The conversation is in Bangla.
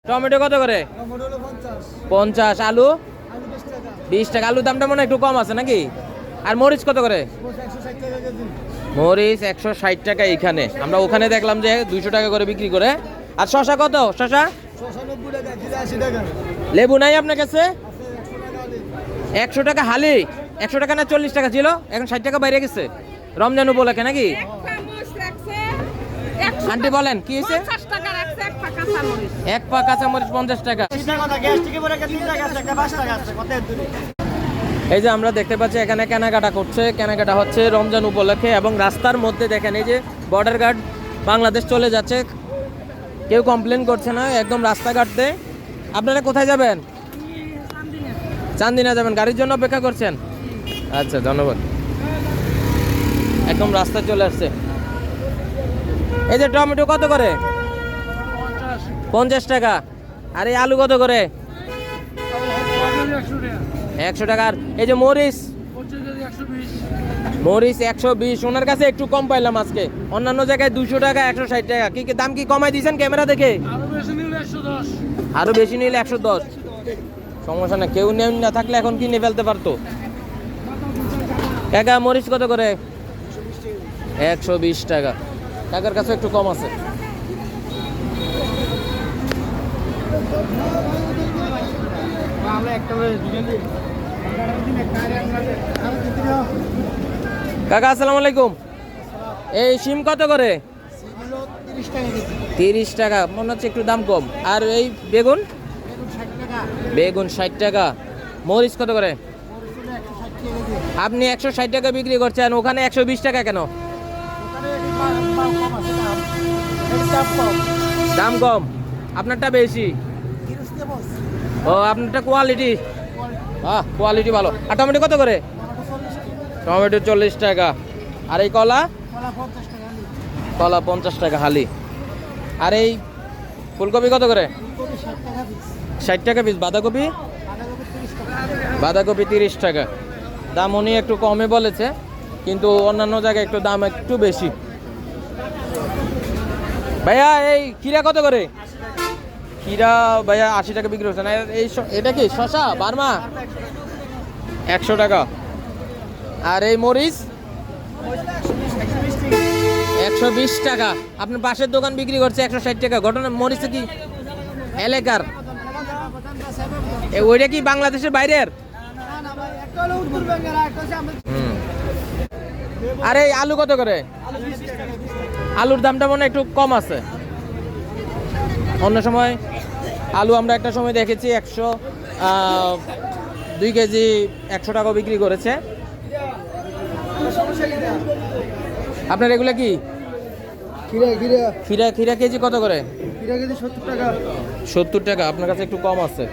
টমেটো কত করে? 50। আলু 20 টাকা। আলুর দামটা মনে হয় একটু কম আছে নাকি? আর মরিচ কত করে? মরিচ 160 টাকা এখানে। আমরা ওখানে দেখলাম যে 200 টাকা করে বিক্রি করে। আর শশা কত? শশা 80 টাকা। লেবু নাই আপনার কাছে? 100 টাকা হালি। 100 টাকা না 40 টাকা ছিল, এখন 60 টাকা বাইরে গেছে রমজান উপলক্ষে নাকি? আন্টি বলেন কি হয়েছে? এক পা কাঁচামরিচ 50 টাকা। এই যে আমরা দেখতে পাচ্ছি এখানে কেনাকাটা করছে, কেনাকাটা হচ্ছে রমজান উপলক্ষে। এবং রাস্তার মধ্যে দেখেন এই যে বর্ডার গার্ড বাংলাদেশ চলে যাচ্ছে, কেউ কমপ্লেন করছে না, একদম রাস্তাঘাটে। আপনারা কোথায় যাবেন? চান্দিনা যাবেন, গাড়ির জন্য অপেক্ষা করছেন? আচ্ছা, ধন্যবাদ। একদম রাস্তায় চলে আসছে। এই যে টমেটো কত করে? 50 টাকা। আর এই আলু কত করে? 100 টাকা। আর এই যে মরিচ 120। ওনার কাছে একটু কম পাইলাম আজকে, অন্যান্য জায়গায় 200 টাকা 160 টাকা। কি দাম কি কমাই দিয়েছেন ক্যামেরা দেখে? আরো বেশি নিলে 110। সমস্যা না, কেউ না থাকলে এখন কিনে ফেলতে পারতো। কাকা মরিচ কত করে? 120 টাকা। কাকার কাছে একটু কম আছে। কাকা আসসালামু আলাইকুম। এই শিম কত করে? 30 টাকা। মনে হচ্ছে একটু দাম কম। আর এই বেগুন? বেগুন 60 টাকা। মরিচ কত করে? আপনি 160 টাকা বিক্রি করছেন, ওখানে 120 টাকা কেন? দাম কম, আপনারটা বেশি। ও, আপনারটা কোয়ালিটি। কোয়ালিটি ভালো। আর টমেটো কত করে? টমেটো 40 টাকা। আর এই কলা? কলা 50 টাকা হালি। আর এই ফুলকপি কত করে? 60 টাকা পিস। বাঁধাকপি? বাঁধাকপি 30 টাকা। দাম উনি একটু কমে বলেছে, কিন্তু অন্যান্য জায়গায় একটু দাম একটু বেশি। ভাইয়া এই খিরা কত করে? খিরা ভাইয়া 80 টাকা বিক্রি হচ্ছে না। এই এটা কি শশা বার্মা? 100 টাকা। আর এই মরিচ 120 টাকা। আপনার পাশের দোকান বিক্রি করছে 160 টাকা। ঘটনা মরিচ কি এলাকার? ওইটা কি বাংলাদেশের বাইরের? আর এই আলু কত করে? আলুর দামটা মনে একটু কম আছে। অন্য সময় আলু আমরা একটা সময় দেখেছি 2 কেজি 100 টাকা বিক্রি করেছে। আপনার এগুলা কি? খিরা কেজি কত করে? 70 টাকা। 70 টাকা। আপনার কাছে একটু কম আছে।